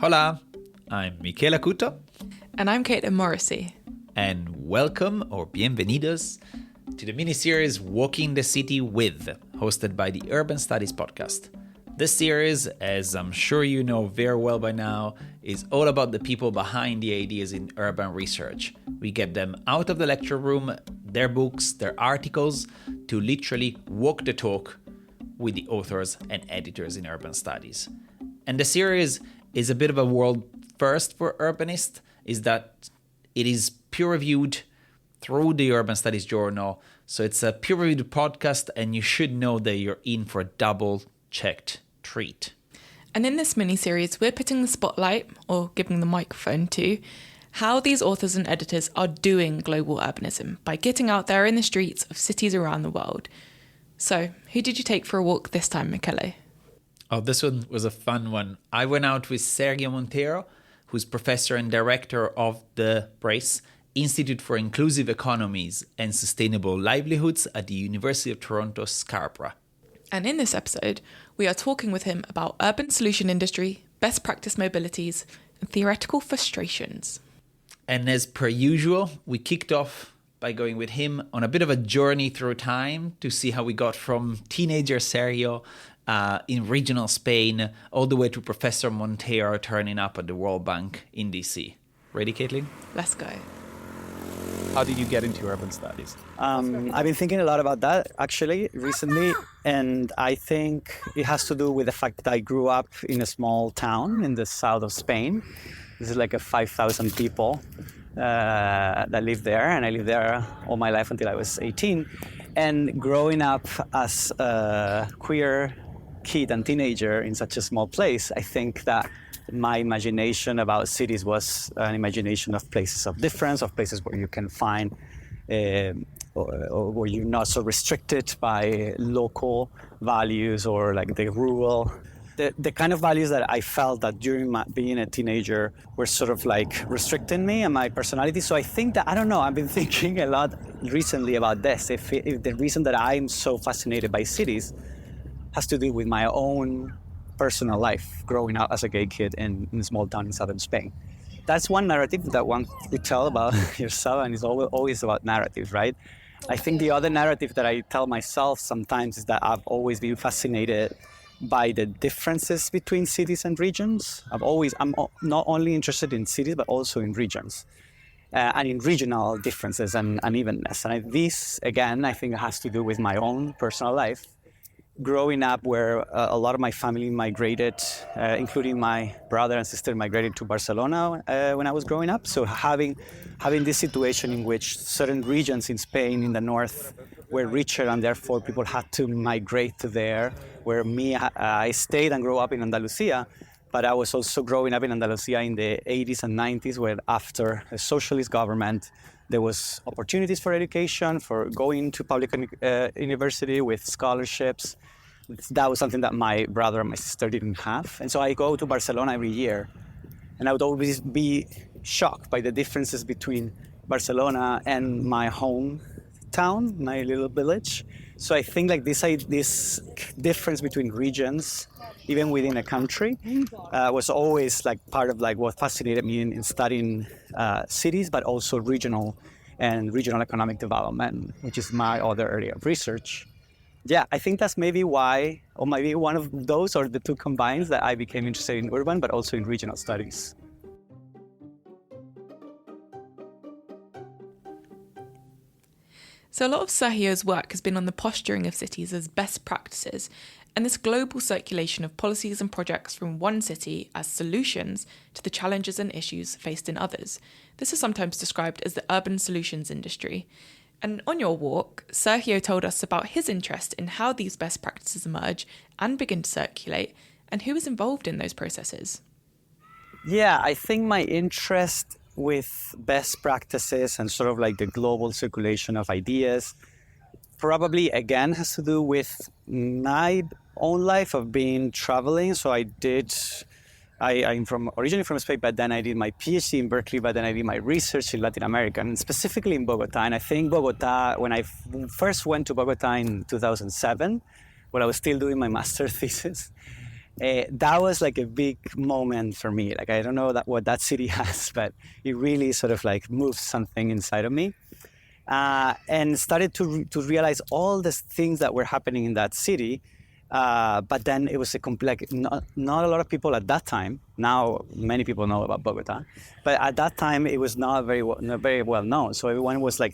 Hola, I'm Michele Acuto. And I'm Caitlin Morrissey. And welcome, or bienvenidos, to the miniseries Walking the City With, hosted by the Urban Studies podcast. This series, as I'm sure you know very well by now, is all about the people behind the ideas in urban research. We get them out of the lecture room, their books, their articles, to literally walk the talk with the authors and editors in urban studies. And the series is a bit of a world first for urbanists, is that it is peer-reviewed through the Urban Studies Journal. So it's a peer-reviewed podcast, and you should know that you're in for a double-checked treat. And in this mini-series, we're putting the spotlight, or giving the microphone to, how these authors and editors are doing global urbanism by getting out there in the streets of cities around the world. So, who did you take for a walk this time, Michele? Oh, this one was a fun one. I went out with Sergio Montero, who's professor and director of the BRACE, Institute for Inclusive Economies and Sustainable Livelihoods at the University of Toronto, Scarborough. And in this episode, we are talking with him about urban solution industry, best practice mobilities, and theoretical frustrations. And as per usual, we kicked off by going with him on a bit of a journey through time to see how we got from teenager Sergio in regional Spain all the way to Professor Montero turning up at the World Bank in DC. Ready, Caitlin? Let's go. How did you get into urban studies? I've been thinking a lot about that actually recently, and I think it has to do with the fact that I grew up in a small town in the south of Spain. This is like a 5,000 people that live there, and I lived there all my life until I was 18. And growing up as a queer kid and teenager in such a small place, I think that my imagination about cities was an imagination of places of difference, of places where you can find or where you're not so restricted by local values or like the rural. The kind of values that I felt that during my being a teenager were sort of like restricting me and my personality. So I think that, I don't know, I've been thinking a lot recently about this. If the reason that I'm so fascinated by cities has to do with my own personal life, growing up as a gay kid in a small town in southern Spain. That's one narrative that one could tell about yourself, and it's always about narrative, right? I think the other narrative that I tell myself sometimes is that I've always been fascinated by the differences between cities and regions. I'm not only interested in cities, but also in regions and in regional differences and unevenness. And this, again, I think has to do with my own personal life. Growing up where a lot of my family migrated, including my brother and sister migrated to Barcelona when I was growing up. So having this situation in which certain regions in Spain in the north were richer and therefore people had to migrate to there, where I stayed and grew up in Andalusia, but I was also growing up in Andalusia in the 80s and 90s, where after a socialist government, there was opportunities for education, for going to public university with scholarships. That was something that my brother and my sister didn't have. And so I go to Barcelona every year, and I would always be shocked by the differences between Barcelona and my hometown, my little village. So I think like this difference between regions, even within a country, was always like part of like what fascinated me in studying cities, but also regional economic development, which is my other area of research. Yeah, I think that's maybe why, or maybe one of those or the two combines, that I became interested in urban, but also in regional studies. So a lot of Sergio's work has been on the posturing of cities as best practices, and this global circulation of policies and projects from one city as solutions to the challenges and issues faced in others. This is sometimes described as the urban solutions industry. And on your walk, Sergio told us about his interest in how these best practices emerge and begin to circulate, and who is involved in those processes. Yeah, I think my interest with best practices and sort of like the global circulation of ideas probably again has to do with my own life of being traveling. So I'm originally from Spain, but then I did my PhD in Berkeley, but then I did my research in Latin America, and specifically in Bogotá. And I think Bogotá, when I first went to Bogotá in 2007, when I was still doing my master's thesis, That was like a big moment for me. Like, I don't know what that city has, but it really sort of like moved something inside of me. And started to realize all the things that were happening in that city. But then it was not a lot of people at that time. Now many people know about Bogota, but at that time it was not very well known. So everyone was like,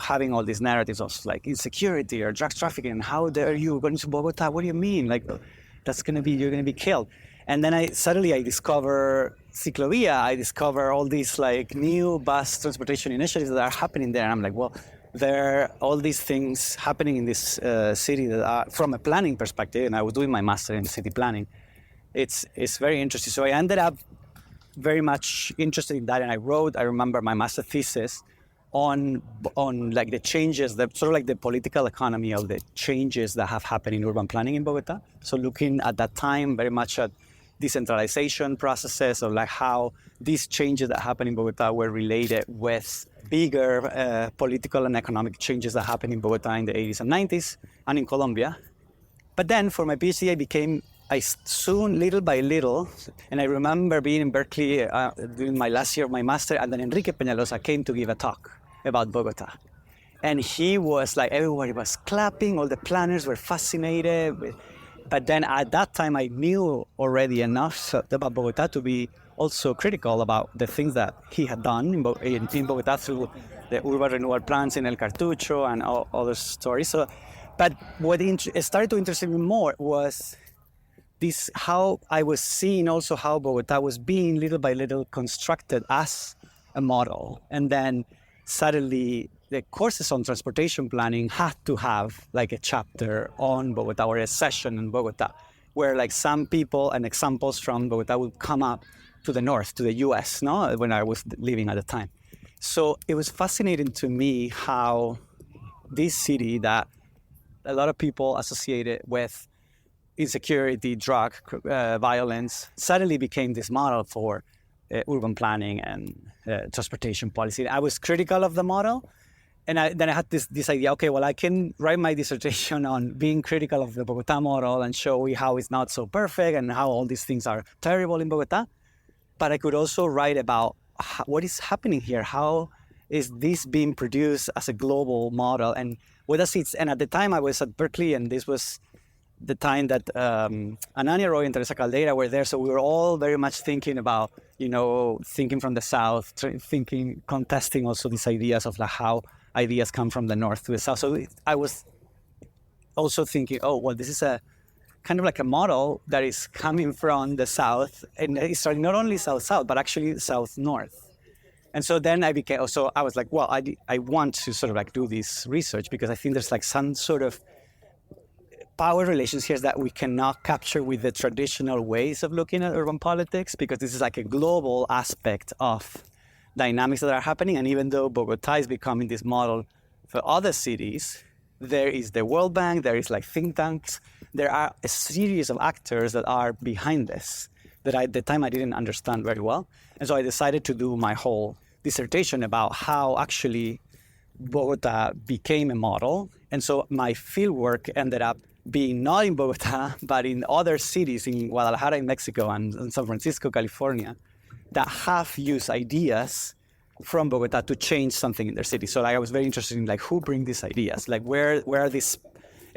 having all these narratives of like insecurity or drug trafficking. How dare you going to Bogota? What do you mean? Like, you're gonna be killed. And then I discover Ciclovia. I discover all these like new bus transportation initiatives that are happening there. And I'm like, well, there are all these things happening in this city that are, from a planning perspective, and I was doing my master in city planning. It's very interesting. So I ended up very much interested in that, and I remember my master thesis on like the changes, the sort of like the political economy of the changes that have happened in urban planning in Bogota. So looking at that time very much at decentralization processes, or like how these changes that happened in Bogota were related with bigger political and economic changes that happened in Bogota in the 80s and 90s and in Colombia. But then for my PhD, I soon, little by little, and I remember being in Berkeley during my last year of my master, and then Enrique Peñalosa came to give a talk about Bogota. And he was like, everybody was clapping, all the planners were fascinated. But then at that time, I knew already enough about Bogota to be also critical about the things that he had done in Bogota through the urban renewal plans in El Cartucho and all other stories. So, but what started to interest me more was this, how I was seeing also how Bogota was being little by little constructed as a model. And then suddenly the courses on transportation planning had to have like a chapter on Bogota or a session in Bogota, where like some people and examples from Bogota would come up to the north, to the US, no, when I was living at the time. So it was fascinating to me how this city that a lot of people associated with insecurity, drug, violence, suddenly became this model for urban planning and transportation policy. I was critical of the model, and then I had this idea, okay, well, I can write my dissertation on being critical of the Bogota model and show how it's not so perfect and how all these things are terrible in Bogota. But I could also write about what is happening here. How is this being produced as a global model? And what does it? And at the time I was at Berkeley, and this was the time that Anania Roy and Teresa Caldeira were there. So we were all very much thinking about, thinking from the South, contesting also these ideas of like how ideas come from the North to the South. So I was also thinking, oh, well, this is a kind of like a model that is coming from the South, and it's starting not only South-South, but actually South-North. And so then I was like, well, I want to sort of like do this research because I think there's like some sort of power relations here that we cannot capture with the traditional ways of looking at urban politics, because this is like a global aspect of dynamics that are happening. And even though Bogota is becoming this model for other cities, there is the World Bank, there is like think tanks, there are a series of actors that are behind this that at the time I didn't understand very well. And so I decided to do my whole dissertation about how actually Bogota became a model. And so my fieldwork ended up being not in Bogota, but in other cities in Guadalajara in Mexico and San Francisco, California, that have used ideas from Bogota to change something in their city. So like I was very interested in like who bring these ideas, like where are these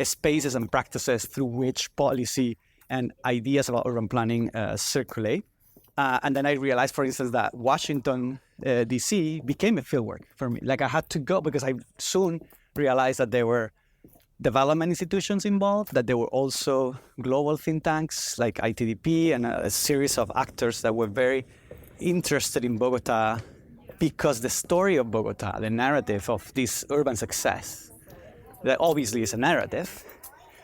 spaces and practices through which policy and ideas about urban planning circulate. And then I realized, for instance, that Washington, D.C. became a fieldwork for me. Like I had to go because I soon realized that there were development institutions involved, that there were also global think tanks like ITDP and a series of actors that were very interested in Bogota because the story of Bogota, the narrative of this urban success, that obviously is a narrative,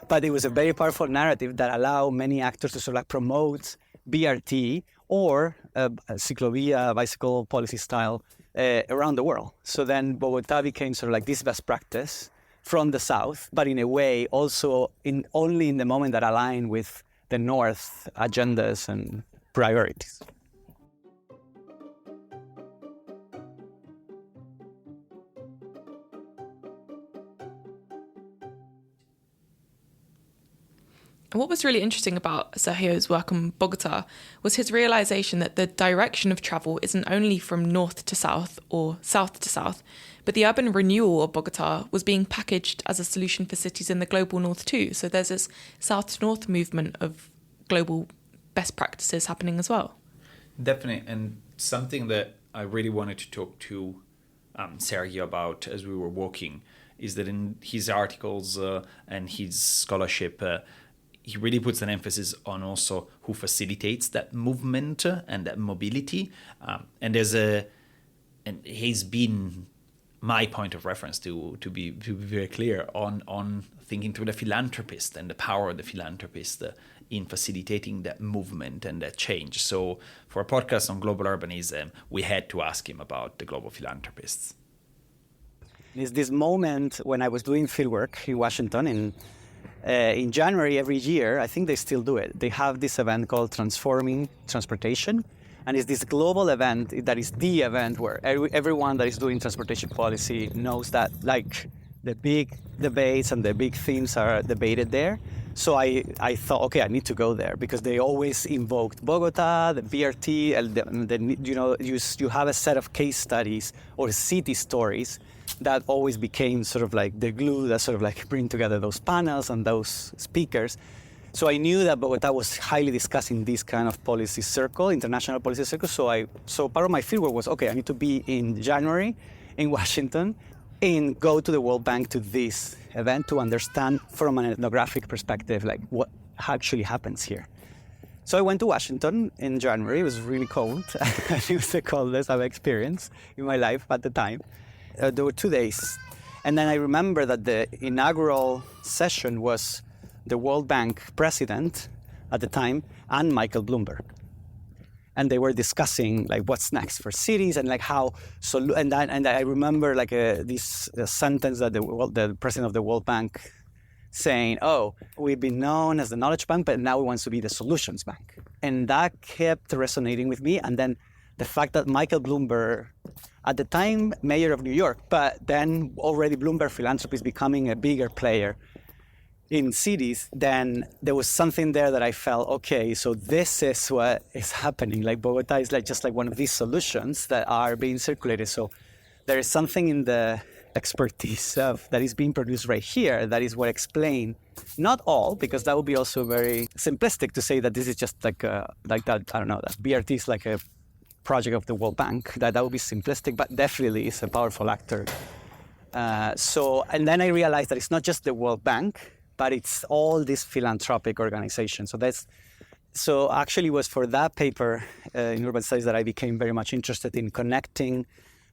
but it was a very powerful narrative that allowed many actors to sort of like promote BRT or Ciclovia bicycle policy style around the world. So then Bogota became sort of like this best practice from the South, but in a way also only in the moment that aligned with the North agendas and priorities. And what was really interesting about Sergio's work on Bogotá was his realization that the direction of travel isn't only from north to south or south to south, but the urban renewal of Bogotá was being packaged as a solution for cities in the global north too. So there's this south-to-north movement of global best practices happening as well. Definitely, and something that I really wanted to talk to Sergio about as we were walking is that in his articles and his scholarship, he really puts an emphasis on also who facilitates that movement and that mobility. And he's been my point of reference to be very clear on thinking through the philanthropist and the power of the philanthropist in facilitating that movement and that change. So for a podcast on global urbanism, we had to ask him about the global philanthropists. It's this moment when I was doing fieldwork in Washington in January every year. I think they still do it. They have this event called Transforming Transportation. And it's this global event that is the event where everyone that is doing transportation policy knows that, like, the big debates and the big themes are debated there. So I thought, okay, I need to go there because they always invoked Bogotá, the BRT, and you have a set of case studies or city stories that always became sort of like the glue that sort of like bring together those panels and those speakers. So I knew that Bogotá was highly discussing this kind of policy circle, international policy circle. So part of my fieldwork was, okay, I need to be in January in Washington and go to the World Bank to this event to understand from an ethnographic perspective, like what actually happens here. So I went to Washington in January. It was really cold. It was the coldest I've experienced in my life at the time. There were 2 days. And then I remember that the inaugural session was the World Bank president at the time and Michael Bloomberg. And they were discussing like what's next for cities and like how. And I remember like this sentence that the president of the World Bank saying, "Oh, we've been known as the knowledge bank, but now we want to be the solutions bank." And that kept resonating with me. And then the fact that Michael Bloomberg, at the time mayor of New York, but then already Bloomberg Philanthropy is becoming a bigger player in cities, then there was something there that I felt, okay, so this is what is happening. Like Bogotá is like just like one of these solutions that are being circulated. So there is something in the expertise that is being produced right here that is what explain, not all, because that would be also very simplistic to say that this is just like that, I don't know, that BRT is like a project of the World Bank. That would be simplistic, but definitely it's a powerful actor. And then I realized that it's not just the World Bank, but it's all these philanthropic organizations. So actually it was for that paper in urban studies that I became very much interested in connecting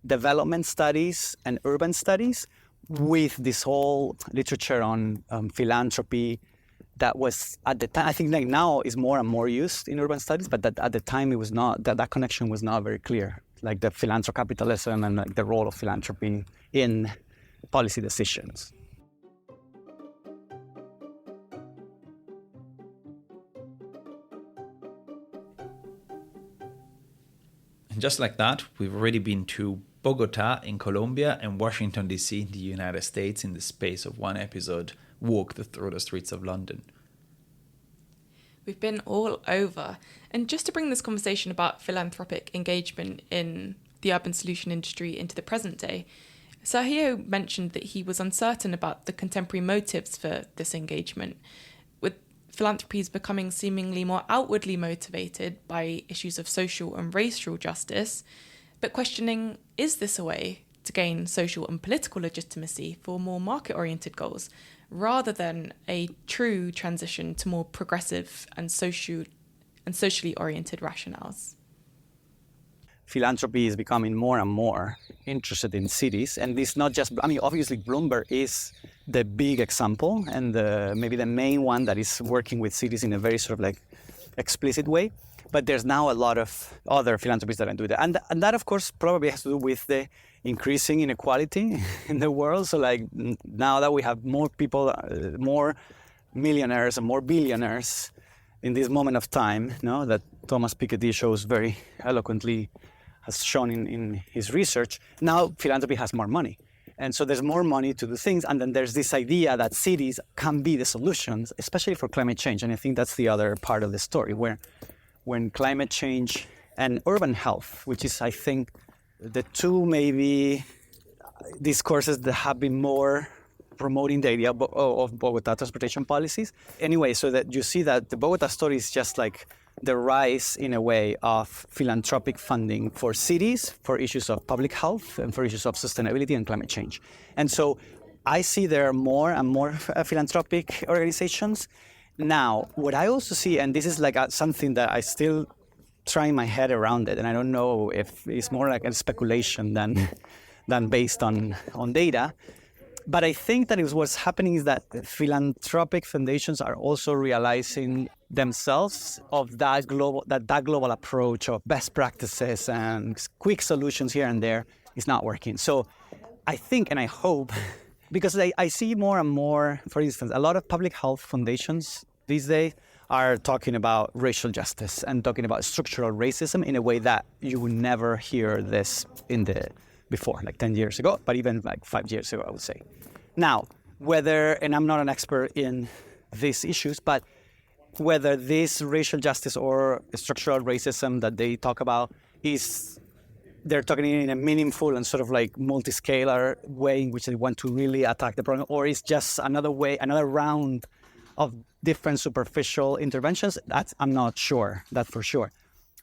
development studies and urban studies with this whole literature on philanthropy that was at the time, I think like now is more and more used in urban studies, but that at the time it was not, that connection was not very clear, like the philanthrocapitalism and like the role of philanthropy in policy decisions. And just like that, we've already been to Bogotá in Colombia and Washington, D.C. in the United States in the space of one episode, walked through the streets of London. We've been all over. And just to bring this conversation about philanthropic engagement in the urban solution industry into the present day, Sergio mentioned that he was uncertain about the contemporary motives for this engagement, with philanthropies becoming seemingly more outwardly motivated by issues of social and racial justice, but questioning, is this a way to gain social and political legitimacy for more market-oriented goals, rather than a true transition to more progressive and socially oriented rationales? Philanthropy is becoming more and more interested in cities, and this not just, I mean, obviously Bloomberg is the big example and maybe the main one that is working with cities in a very sort of like explicit way. But there's now a lot of other philanthropies that do that. And that, of course, probably has to do with the increasing inequality in the world. So like now that we have more people, more millionaires and more billionaires in this moment of time, that Thomas Piketty shows very eloquently, has shown in his research, now philanthropy has more money. And so there's more money to do things. And then there's this idea that cities can be the solutions, especially for climate change. And I think that's the other part of the story, where when climate change and urban health, which is, I think, the two maybe discourses that have been more promoting the idea of Bogotá transportation policies. Anyway, so that you see that the Bogotá story is just like the rise, in a way, of philanthropic funding for cities, for issues of public health, and for issues of sustainability and climate change. And so I see there are more and more philanthropic organizations. Now, what I also see, and this is like something that I still try my head around it, and I don't know if it's more like a speculation than based on data, but I think that what's happening is that philanthropic foundations are also realizing themselves of that global approach of best practices and quick solutions here and there is not working. So I think and I hope, because I see more and more, for instance, a lot of public health foundations these days are talking about racial justice and talking about structural racism in a way that you would never hear this before, like 10 years ago, but even like 5 years ago, I would say. Now, and I'm not an expert in these issues, but whether this racial justice or structural racism that they talk about they're talking in a meaningful and sort of like multi-scalar way in which they want to really attack the problem, or is just another round of different superficial interventions, I'm not sure, that for sure.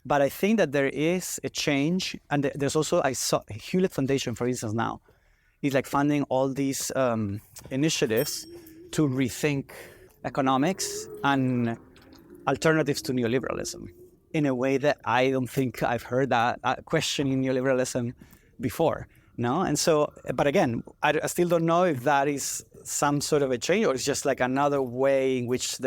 But I think that there is a change, and there's also, I saw Hewlett Foundation, for instance, now, is like funding all these initiatives to rethink economics and alternatives to neoliberalism in a way that I don't think I've heard that questioning neoliberalism before. No, and so, but again, I still don't know if that is some sort of a change or it's just like another way in which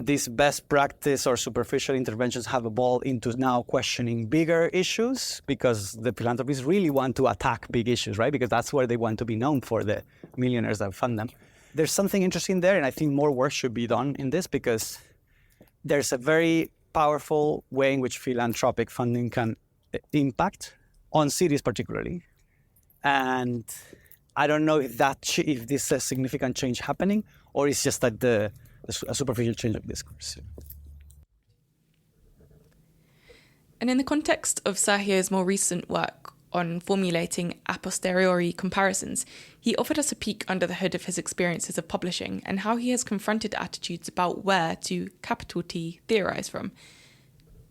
these best practice or superficial interventions have evolved into now questioning bigger issues, because the philanthropists really want to attack big issues, right? Because that's where they want to be known, for the millionaires that fund them. There's something interesting there, and I think more work should be done in this, because there's a very powerful way in which philanthropic funding can impact on cities particularly. And I don't know if this is a significant change happening, or it's just like a superficial change of discourse. And in the context of Sergio's more recent work on formulating a posteriori comparisons, he offered us a peek under the hood of his experiences of publishing and how he has confronted attitudes about where to, capital T, theorise from.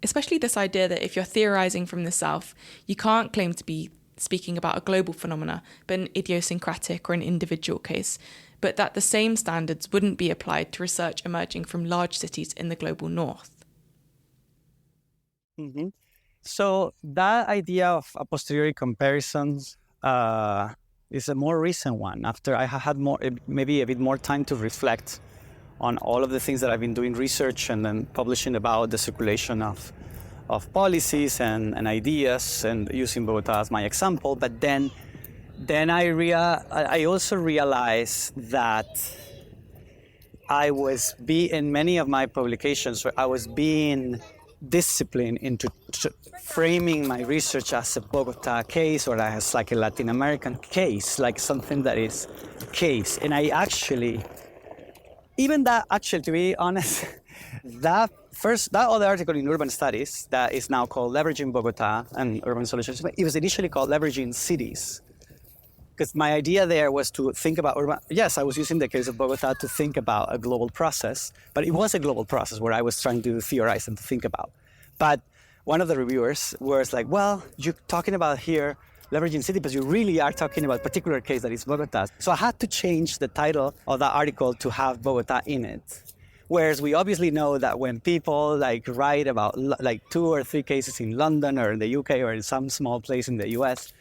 Especially this idea that if you're theorising from the South, you can't claim to be speaking about a global phenomena, but an idiosyncratic or an individual case, but that the same standards wouldn't be applied to research emerging from large cities in the global north. Mm-hmm. So that idea of a posteriori comparisons is a more recent one. After I had maybe a bit more time to reflect on all of the things that I've been doing research and then publishing about the circulation of policies and ideas, and using Bogotá as my example. But then I also realized that in many of my publications, I was being disciplined into framing my research as a Bogotá case, or as like a Latin American case, like something that is a case. And I actually, to be honest, that other article in Urban Studies that is now called Leveraging Bogotá and Urban Solutions, it was initially called Leveraging Cities. Because my idea there was to think about urban. Yes, I was using the case of Bogotá to think about a global process, but it was a global process where I was trying to theorize and to think about. But one of the reviewers was like, well, you're talking about here leveraging city, but you really are talking about a particular case that is Bogotá. So I had to change the title of that article to have Bogotá in it. Whereas we obviously know that when people write about 2 or 3 cases in London or in the UK or in some small place in the US,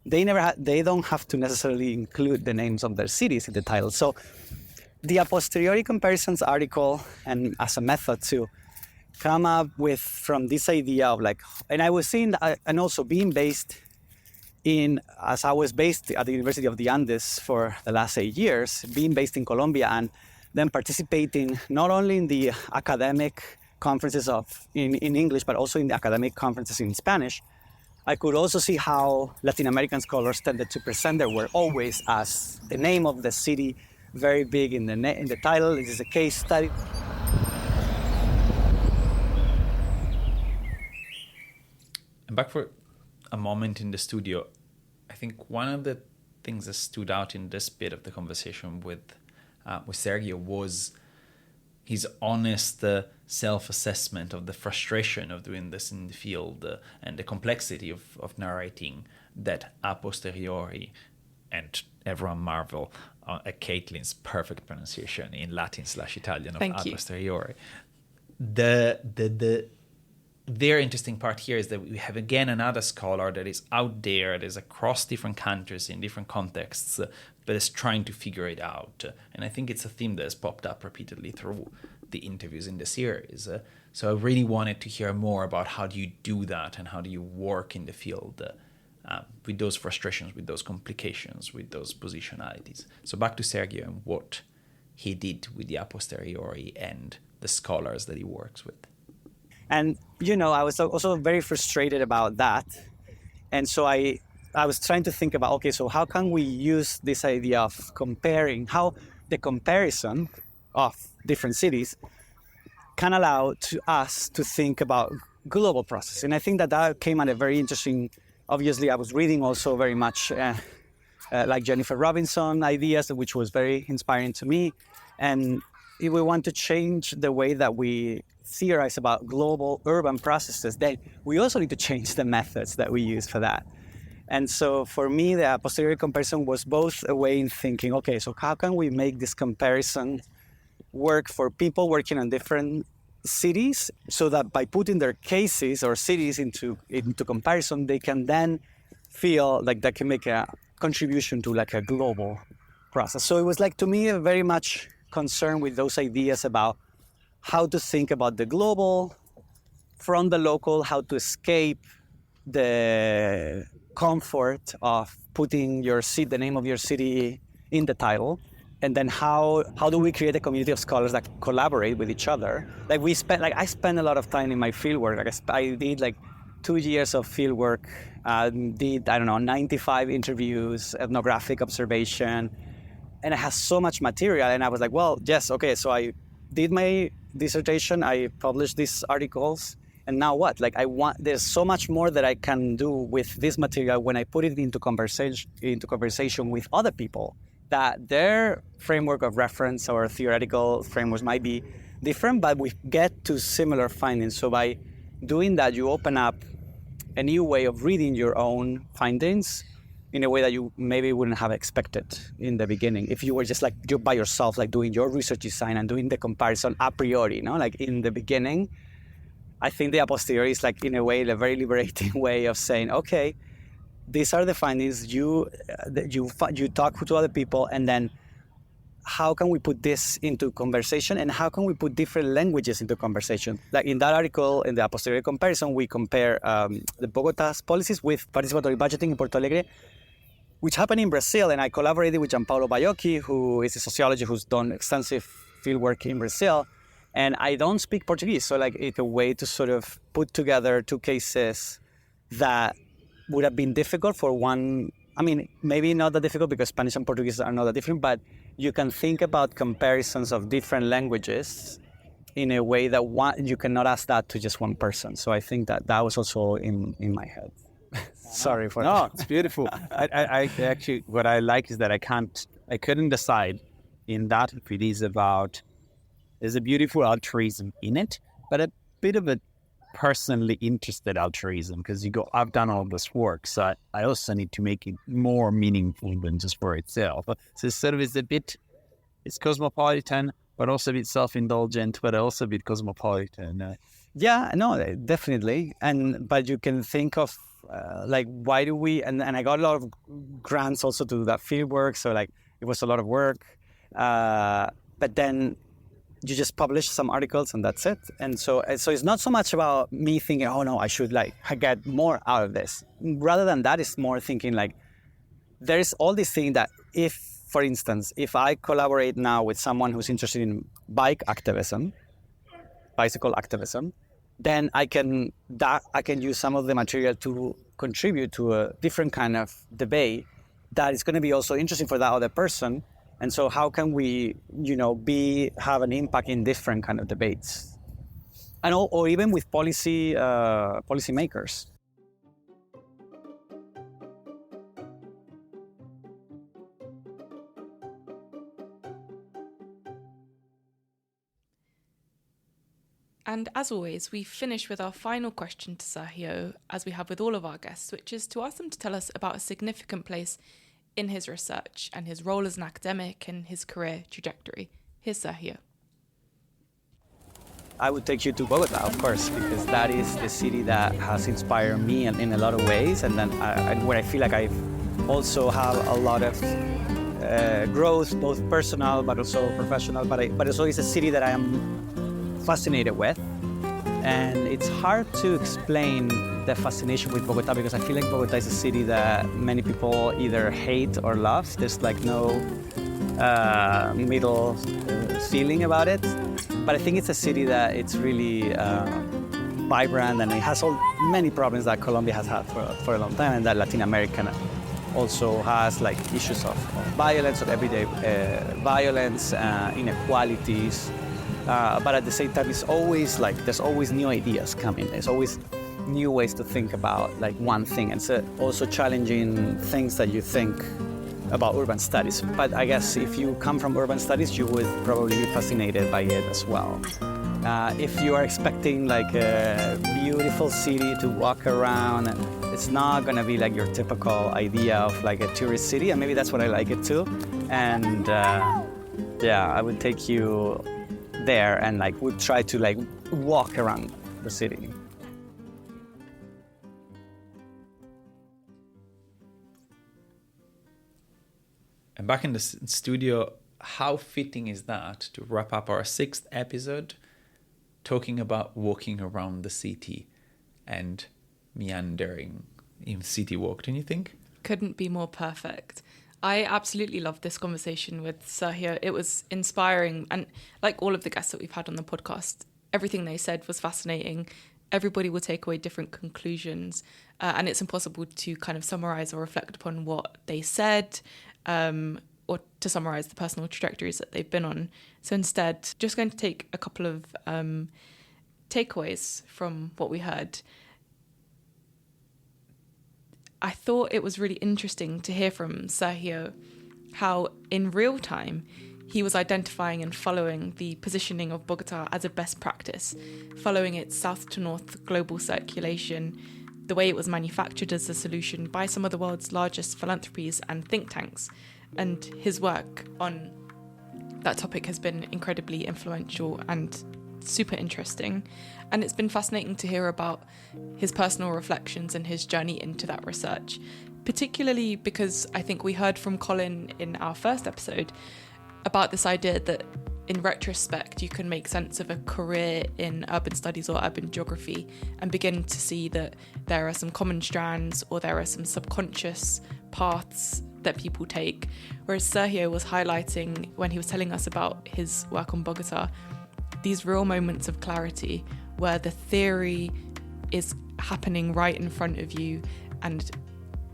they don't have to necessarily include the names of their cities in the title. So the a posteriori comparisons article, and as a method to come up with from this idea of and I was seeing that, and also being based as I was based at the University of the Andes for the last 8 years, being based in Colombia and then participating not only in the academic conferences in English, but also in the academic conferences in Spanish, I could also see how Latin American scholars tended to present their work always as the name of the city, very big in the title. This is a case study. And back for a moment in the studio, I think one of the things that stood out in this bit of the conversation with Sergio was his honest self-assessment of the frustration of doing this in the field and the complexity of narrating that a posteriori, and everyone marvel at Caitlin's perfect pronunciation in Latin/Italian of Thank a you. posteriori. The very interesting part here is that we have again another scholar that is out there, that is across different countries in different contexts, but is trying to figure it out. And I think it's a theme that has popped up repeatedly through the interviews in the series. So I really wanted to hear more about how do you do that and how do you work in the field with those frustrations, with those complications, with those positionalities. So back to Sergio and what he did with the a posteriori and the scholars that he works with. And, I was also very frustrated about that. And so I was trying to think about, okay, so how can we use this idea of comparing, how the comparison of different cities can allow to us to think about global process. And I think that came at a very interesting, obviously I was reading also very much like Jennifer Robinson ideas, which was very inspiring to me. And if we want to change the way that we theorize about global urban processes, then we also need to change the methods that we use for that. And so for me, the posteriori comparison was both a way in thinking, okay, so how can we make this comparison work for people working on different cities so that by putting their cases or cities into comparison, they can then feel like they can make a contribution to like a global process. So it was like, to me, very much concerned with those ideas about how to think about the global from the local, how to escape the comfort of putting the name of your city in the title, and then how do we create a community of scholars that collaborate with each other? I spent a lot of time in my fieldwork. I did 2 years of fieldwork, did 95 interviews, ethnographic observation, and I had so much material. And I was like, well, yes, okay. So I did my dissertation, I published these articles, and now what? There's so much more that I can do with this material when I put it into conversation with other people, that their framework of reference or theoretical frameworks might be different, but we get to similar findings. So by doing that, you open up a new way of reading your own findings in a way that you maybe wouldn't have expected in the beginning. If you were just you by yourself, doing your research design and doing the comparison a priori, in the beginning, I think the a posteriori is in a way, a very liberating way of saying, okay, these are the findings, you talk to other people, and then how can we put this into conversation, and how can we put different languages into conversation? In that article, in the a posteriori comparison, we compare the Bogotá's policies with participatory budgeting in Porto Alegre, which happened in Brazil, and I collaborated with Gianpaolo Baiocchi, who is a sociologist who's done extensive fieldwork in Brazil, and I don't speak Portuguese, so it's a way to sort of put together two cases that would have been difficult for one. I mean, maybe not that difficult because Spanish and Portuguese are not that different, but you can think about comparisons of different languages in a way that you cannot ask that to just one person. So I think that was also in my head. Sorry for that. No, it's beautiful. I actually, what I like is that I couldn't decide in that if it is about, there's a beautiful altruism in it, but a bit of a personally interested altruism, because I've done all this work, so I also need to make it more meaningful than just for itself. So sort of it's cosmopolitan, but also a bit self-indulgent, but also a bit cosmopolitan. Yeah, no, definitely. But you can think of why do we, and I got a lot of grants also to do that field work, so it was a lot of work, but then you just publish some articles and that's it. And so it's not so much about me thinking, oh no, I should get more out of this. Rather than that, it's more thinking there's all this thing that if, for instance, if I collaborate now with someone who's interested in bicycle activism, then I can use some of the material to contribute to a different kind of debate that is going to be also interesting for that other person. And so how can we, have an impact in different kind of debates, and or even with policymakers. And as always, we finish with our final question to Sergio, as we have with all of our guests, which is to ask them to tell us about a significant place in his research and his role as an academic and his career trajectory. Here's Sergio. I would take you to Bogotá, of course, because that is the city that has inspired me in a lot of ways, and then where I feel like I also have a lot of growth, both personal but also professional. But it's always a city that I am fascinated with, and it's hard to explain the fascination with Bogotá, because I feel like Bogotá is a city that many people either hate or love. There's like no middle feeling about it, but I think it's a city that it's really vibrant, and it has many problems that Colombia has had for a long time, and that Latin America also has, like issues of violence, of everyday violence, inequalities. But at the same time, it's always like there's always new ideas coming. There's always new ways to think about like one thing, and so also challenging things that you think about urban studies. But I guess if you come from urban studies, you would probably be fascinated by it as well. If you are expecting like a beautiful city to walk around, and it's not gonna be like your typical idea of like a tourist city, and maybe that's what I like it too. And I would take you there and like would try to like walk around the city. And back in the studio, how fitting is that to wrap up our 6th episode talking about walking around the city and meandering in city walk, don't you think? Couldn't be more perfect. I absolutely loved this conversation with Sergio. It was inspiring, and like all of the guests that we've had on the podcast, everything they said was fascinating. Everybody will take away different conclusions, and it's impossible to kind of summarize or reflect upon what they said, or to summarize the personal trajectories that they've been on. So instead, just going to take a couple of takeaways from what we heard. I thought it was really interesting to hear from Sergio how in real time he was identifying and following the positioning of Bogotá as a best practice, following its south to north global circulation, the way it was manufactured as a solution by some of the world's largest philanthropies and think tanks. And his work on that topic has been incredibly influential and super interesting. And it's been fascinating to hear about his personal reflections and his journey into that research, particularly because I think we heard from Colin in our first episode about this idea that in retrospect you can make sense of a career in urban studies or urban geography and begin to see that there are some common strands or there are some subconscious paths that people take. Whereas Sergio was highlighting, when he was telling us about his work on Bogotá, these real moments of clarity where the theory is happening right in front of you and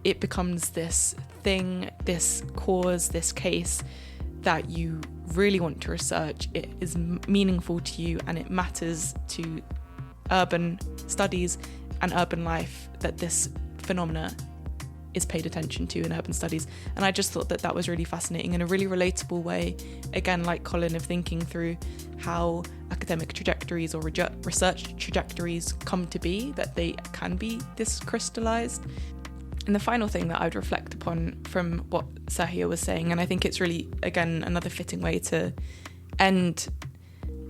it becomes this thing, this cause, this case that you really want to research. It is meaningful to you and it matters to urban studies and urban life that this phenomena is paid attention to in urban studies. And I just thought that that was really fascinating in a really relatable way, again, like Colin, of thinking through how academic trajectories or research trajectories come to be, that they can be this crystallized. And the final thing that I would reflect upon from what Sergio was saying, and I think it's really, again, another fitting way to end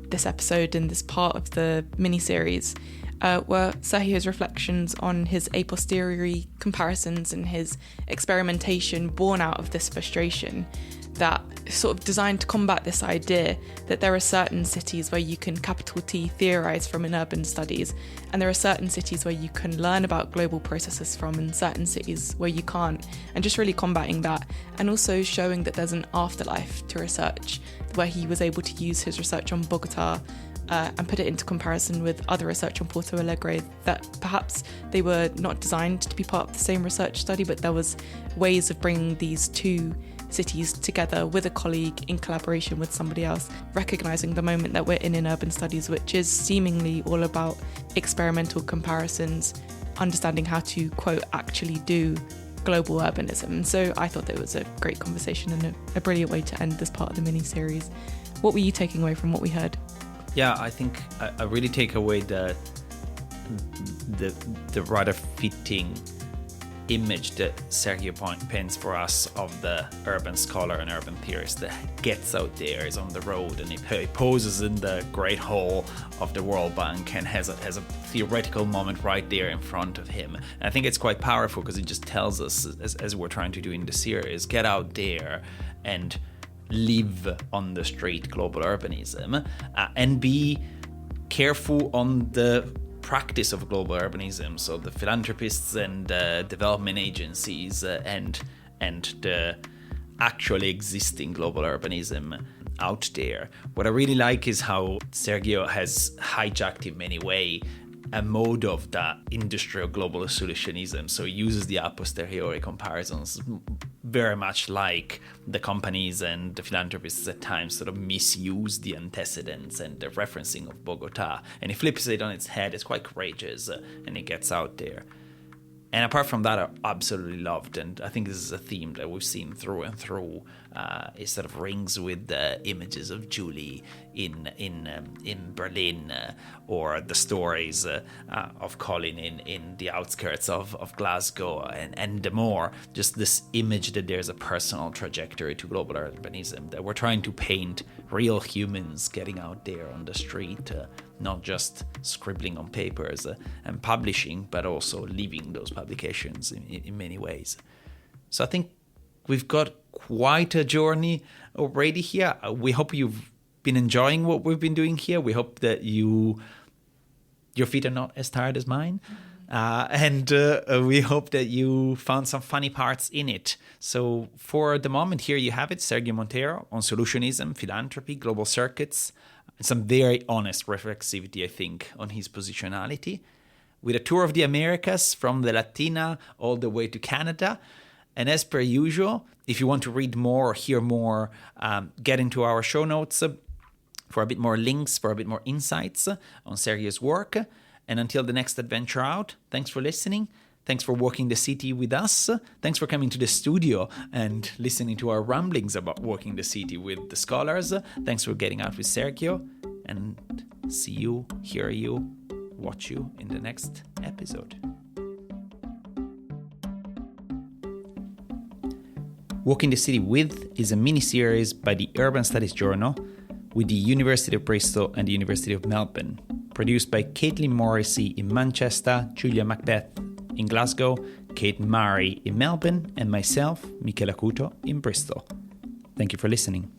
this episode and this part of the mini-series, were Sergio's reflections on his a posteriori comparisons and his experimentation born out of this frustration that sort of designed to combat this idea that there are certain cities where you can capital T theorize from in urban studies, and there are certain cities where you can learn about global processes from and certain cities where you can't, and just really combating that, and also showing that there's an afterlife to research, where he was able to use his research on Bogotá and put it into comparison with other research on Porto Alegre, that perhaps they were not designed to be part of the same research study, but there was ways of bringing these two cities together with a colleague in collaboration with somebody else, recognising the moment that we're in urban studies, which is seemingly all about experimental comparisons, understanding how to, quote, actually do global urbanism. And so I thought that it was a great conversation and a brilliant way to end this part of the mini-series. What were you taking away from what we heard? Yeah, I think I really take away the rather fitting image that Sergio paints for us of the urban scholar and urban theorist that gets out there, is on the road, and he poses in the Great Hall of the World Bank and has a theoretical moment right there in front of him. And I think it's quite powerful because it just tells us, as we're trying to do in the series, get out there and live on the street global urbanism, and be careful on the practice of global urbanism, so the philanthropists and development agencies and the actually existing global urbanism out there. What I really like is how Sergio has hijacked in many ways a mode of that industrial global solutionism. So he uses the a posteriori comparisons very much like the companies and the philanthropists at times sort of misuse the antecedents and the referencing of Bogotá. And he flips it on its head. It's quite courageous, and it gets out there. And apart from that, I absolutely loved, and I think this is a theme that we've seen through and through. It sort of rings with the images of Julie in Berlin, or the stories of Colin in the outskirts of Glasgow, and the more just this image that there's a personal trajectory to global urbanism, that we're trying to paint real humans getting out there on the street, not just scribbling on papers and publishing, but also living those publications in many ways. So I think we've got quite a journey already here. We hope you've been enjoying what we've been doing here. We hope that your feet are not as tired as mine. And we hope that you found some funny parts in it. So for the moment, here you have it, Sergio Montero on solutionism, philanthropy, global circuits, and some very honest reflexivity, I think, on his positionality, with a tour of the Americas from the Latina all the way to Canada. And as per usual, if you want to read more or hear more, get into our show notes for a bit more links, for a bit more insights on Sergio's work. And until the next adventure out, thanks for listening. Thanks for walking the city with us. Thanks for coming to the studio and listening to our ramblings about walking the city with the scholars. Thanks for getting out with Sergio. And see you, hear you, watch you in the next episode. Walking the City With is a mini-series by the Urban Studies Journal with the University of Bristol and the University of Melbourne, produced by Caitlin Morrissey in Manchester, Julia Macbeth in Glasgow, Kate Murray in Melbourne, and myself, Michele Acuto, in Bristol. Thank you for listening.